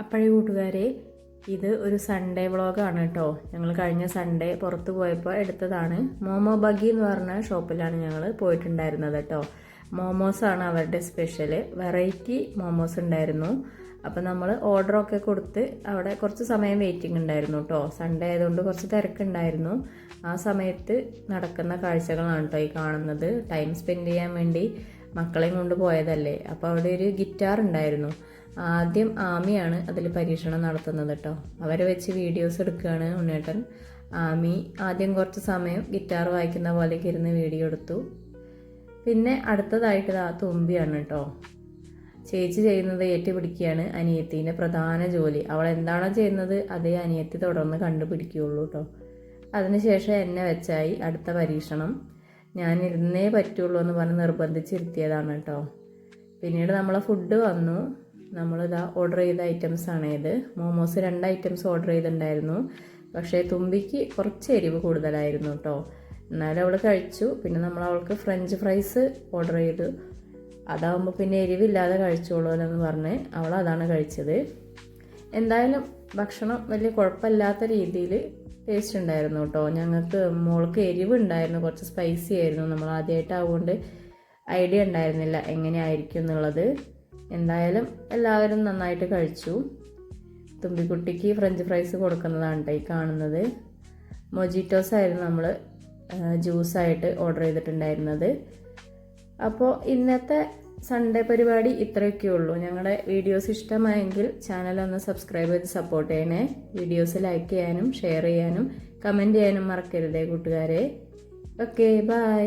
അപ്പോഴേ കൂട്ടുകാരെ, ഇത് ഒരു സൺഡേ വ്ളോഗാണ് കേട്ടോ. ഞങ്ങൾ കഴിഞ്ഞ സൺഡേ പുറത്ത് പോയപ്പോൾ എടുത്തതാണ്. മോമോ ബഗ്ഗി എന്ന് പറഞ്ഞ ഷോപ്പിലാണ് ഞങ്ങൾ പോയിട്ടുണ്ടായിരുന്നത് കേട്ടോ. മോമോസാണ് അവരുടെ സ്പെഷ്യൽ. വെറൈറ്റി മോമോസ് ഉണ്ടായിരുന്നു. അപ്പോൾ നമ്മൾ ഓർഡറൊക്കെ കൊടുത്ത് അവിടെ കുറച്ച് സമയം വെയിറ്റിംഗ് ഉണ്ടായിരുന്നു കേട്ടോ. സൺഡേ ആയതുകൊണ്ട് കുറച്ച് തിരക്കുണ്ടായിരുന്നു. ആ സമയത്ത് നടക്കുന്ന കാഴ്ചകളാണ് കേട്ടോ ഈ കാണുന്നത്. ടൈം സ്പെൻഡ് ചെയ്യാൻ വേണ്ടി മക്കളെയും കൊണ്ട് പോയതല്ലേ. അപ്പോൾ അവിടെ ഒരു ഗിറ്റാർ ഉണ്ടായിരുന്നു. ആദ്യം ആമിയാണ് അതിൽ പരീക്ഷണം നടത്തുന്നത് കേട്ടോ. അവരെ വെച്ച് വീഡിയോസ് എടുക്കുകയാണ് ഉണ്ണേട്ടൻ. ആമി ആദ്യം കുറച്ച് സമയം ഗിറ്റാർ വായിക്കുന്ന പോലെയൊക്കെ ഇരുന്ന് വീഡിയോ എടുത്തു. പിന്നെ അടുത്തതായിട്ട് തുമ്പിയാണ് കേട്ടോ. ചേച്ചി ചെയ്യുന്നത് ഏറ്റുപിടിക്കുകയാണ് അനിയത്തിൻ്റെ പ്രധാന ജോലി. അവൾ എന്താണോ ചെയ്യുന്നത് അതേ അനിയത്തി തുടർന്ന് കണ്ടുപിടിക്കുകയുള്ളൂ കേട്ടോ. അതിനുശേഷം എന്നെ വെച്ചായി അടുത്ത പരീക്ഷണം. ഞാൻ ഇരുന്നേ പറ്റുള്ളൂ എന്ന് പറഞ്ഞ് നിർബന്ധിച്ചിരുത്തിയതാണ് കേട്ടോ. പിന്നീട് നമ്മളെ ഫുഡ് വന്നു. നമ്മളിതാ ഓർഡർ ചെയ്ത ഐറ്റംസാണ് ഇത്. മോമോസ് 2 ഐറ്റംസ് ഓർഡർ ചെയ്തിട്ടുണ്ടായിരുന്നു. പക്ഷേ തുമ്പിക്ക് കുറച്ച് എരിവ് കൂടുതലായിരുന്നു കേട്ടോ. എന്നാലും അവൾ കഴിച്ചു. പിന്നെ നമ്മൾ അവൾക്ക് ഫ്രഞ്ച് ഫ്രൈസ് ഓർഡർ ചെയ്തു. അതാകുമ്പോൾ പിന്നെ എരിവില്ലാതെ കഴിച്ചോളൂ എന്ന് പറഞ്ഞ് അവൾ അതാണ് കഴിച്ചത്. എന്തായാലും ഭക്ഷണം വലിയ കുഴപ്പമില്ലാത്ത രീതിയിൽ ടേസ്റ്റ് ഉണ്ടായിരുന്നു കേട്ടോ. ഞങ്ങൾക്ക് മോൾക്ക് എരിവ് ഉണ്ടായിരുന്നു, കുറച്ച് സ്പൈസി ആയിരുന്നു. നമ്മൾ ആദ്യമായിട്ടാവുകൊണ്ട് ഐഡിയ ഉണ്ടായിരുന്നില്ല എങ്ങനെയായിരിക്കും എന്നുള്ളത്. എന്തായാലും എല്ലാവരും നന്നായിട്ട് കഴിച്ചു. തുമ്പിക്കുട്ടിക്ക് ഫ്രഞ്ച് ഫ്രൈസ് കൊടുക്കുന്നതാണ് കേട്ടോ ഈ കാണുന്നത്. മൊജിറ്റോസ് ആയിരുന്നു നമ്മൾ ജ്യൂസായിട്ട് ഓർഡർ ചെയ്തിട്ടുണ്ടായിരുന്നത്. അപ്പോൾ ഇന്നത്തെ സൺഡേ പരിപാടി ഇത്രയൊക്കെ ഉള്ളൂ. ഞങ്ങളുടെ വീഡിയോസ് ഇഷ്ടമായെങ്കിൽ ചാനലൊന്ന് സബ്സ്ക്രൈബ് ചെയ്ത് സപ്പോർട്ട് ചെയ്യണേ. വീഡിയോസ് ലൈക്ക് ചെയ്യാനും ഷെയർ ചെയ്യാനും കമൻറ്റ് ചെയ്യാനും മറക്കരുതേ കൂട്ടുകാരെ. Okay, by.